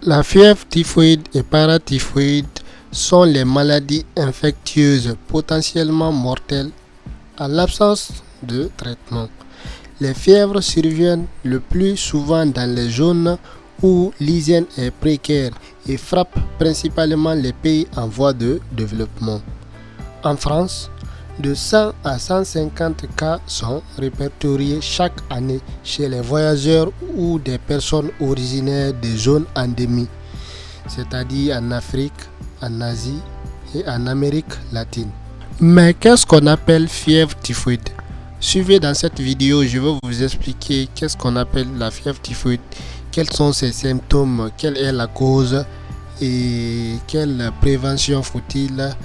La fièvre typhoïde et paratyphoïde sont les maladies infectieuses potentiellement mortelles en l'absence de traitement. Les fièvres surviennent le plus souvent dans les zones où l'hygiène est précaire et frappent principalement les pays en voie de développement. En France, de 100 à 150 cas sont répertoriés chaque année chez les voyageurs ou des personnes originaires des zones endémiques, c'est-à-dire en Afrique, en Asie et en Amérique latine. Mais qu'est-ce qu'on appelle fièvre typhoïde? Suivez dans cette vidéo, je vais vous expliquer qu'est-ce qu'on appelle la fièvre typhoïde, quels sont ses symptômes, quelle est la cause et quelle prévention faut-il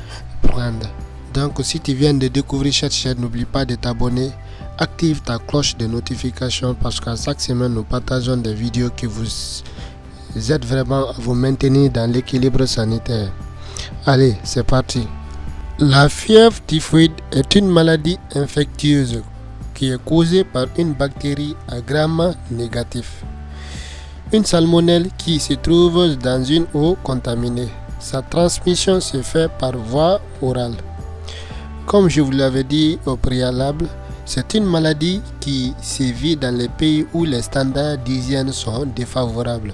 prendre. Donc si tu viens de découvrir cette chaîne, n'oublie pas de t'abonner, active ta cloche de notification parce qu'à chaque semaine nous partageons des vidéos qui vous aident vraiment à vous maintenir dans l'équilibre sanitaire. Allez, c'est parti. La fièvre typhoïde est une maladie infectieuse qui est causée par une bactérie à gram négatif, une salmonelle qui se trouve dans une eau contaminée. Sa transmission se fait par voie orale. Comme je vous l'avais dit au préalable, c'est une maladie qui sévit dans les pays où les standards d'hygiène sont défavorables,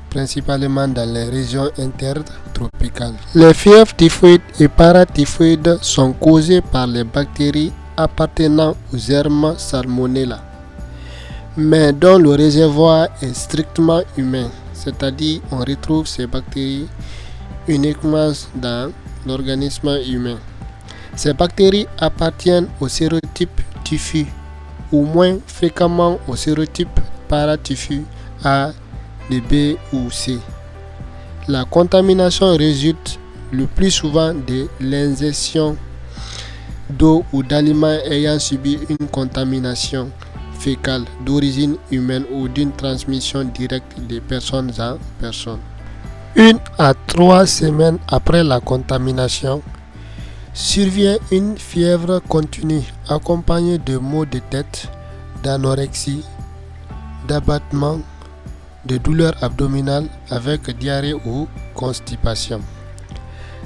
principalement dans les régions intertropicales. Les fièvres typhoïdes et paratyphoïdes sont causées par les bactéries appartenant aux germes Salmonella, mais dont le réservoir est strictement humain, c'est-à-dire on retrouve ces bactéries uniquement dans l'organisme humain. Ces bactéries appartiennent au sérotype typhi, ou moins fréquemment au sérotype paratyphi A, B ou C. La contamination résulte le plus souvent de l'ingestion d'eau ou d'aliments ayant subi une contamination fécale d'origine humaine ou d'une transmission directe de personne en personne. 1 à 3 semaines après la contamination, survient une fièvre continue accompagnée de maux de tête, d'anorexie, d'abattement, de douleurs abdominales avec diarrhée ou constipation.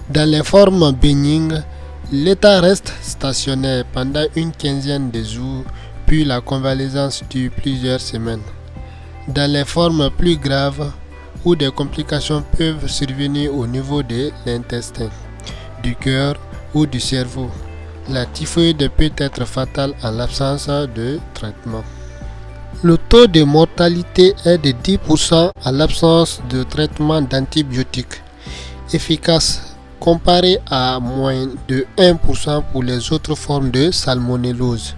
Dans les formes bénignes, l'état reste stationnaire pendant une quinzaine de jours, puis la convalescence dure plusieurs semaines. Dans les formes plus graves, où des complications peuvent survenir au niveau de l'intestin, du cœur ou du cerveau, la typhoïde peut être fatale en l'absence de traitement. Le taux de mortalité est de 10% à l'absence de traitement d'antibiotiques efficace comparé à moins de 1% pour les autres formes de salmonellose.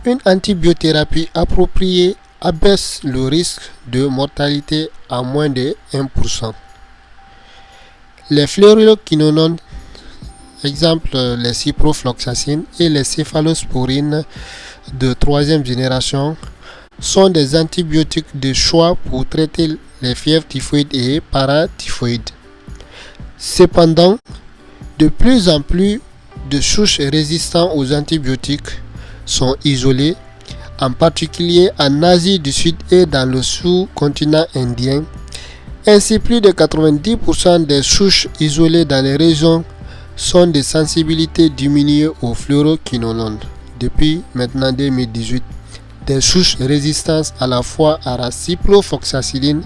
Une antibiothérapie appropriée abaisse le risque de mortalité à moins de 1%. Les fluoroquinolones, exemple les ciprofloxacine et les céphalosporines de troisième génération, sont des antibiotiques de choix pour traiter les fièvres typhoïdes et paratyphoïdes. Cependant, de plus en plus de souches résistantes aux antibiotiques sont isolées, en particulier en Asie du Sud et dans le sous-continent indien. Ainsi, plus de 90% des souches isolées dans les régions sont de sensibilité diminuée aux fluoroquinolones. Depuis maintenant 2018, des souches résistantes à la fois à la ciprofloxacine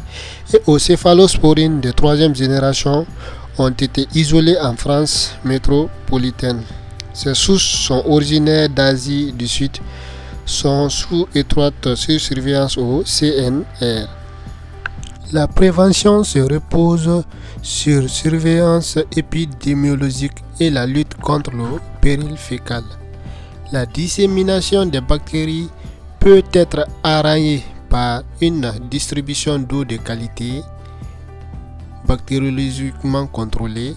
et aux céphalosporines de troisième génération ont été isolées en France métropolitaine. Ces souches sont originaires d'Asie du Sud, sont sous étroite surveillance au CNR. La prévention se repose sur surveillance épidémiologique et la lutte contre le péril fécal. La dissémination des bactéries peut être arrêtée par une distribution d'eau de qualité bactériologiquement contrôlée,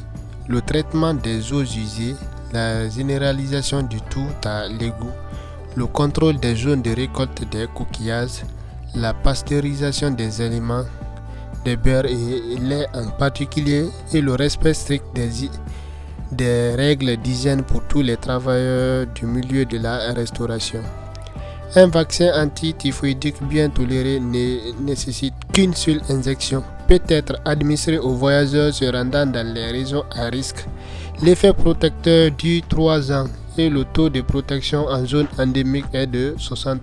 le traitement des eaux usées, la généralisation du tout à l'égout, le contrôle des zones de récolte des coquillages, la pasteurisation des aliments, des beurres et lait en particulier, et le respect strict des règles d'hygiène pour tous les travailleurs du milieu de la restauration. Un vaccin anti-typhoïdique bien toléré ne nécessite qu'une seule injection, peut être administré aux voyageurs se rendant dans les régions à risque. L'effet protecteur dure 3 ans et le taux de protection en zone endémique est de 60%.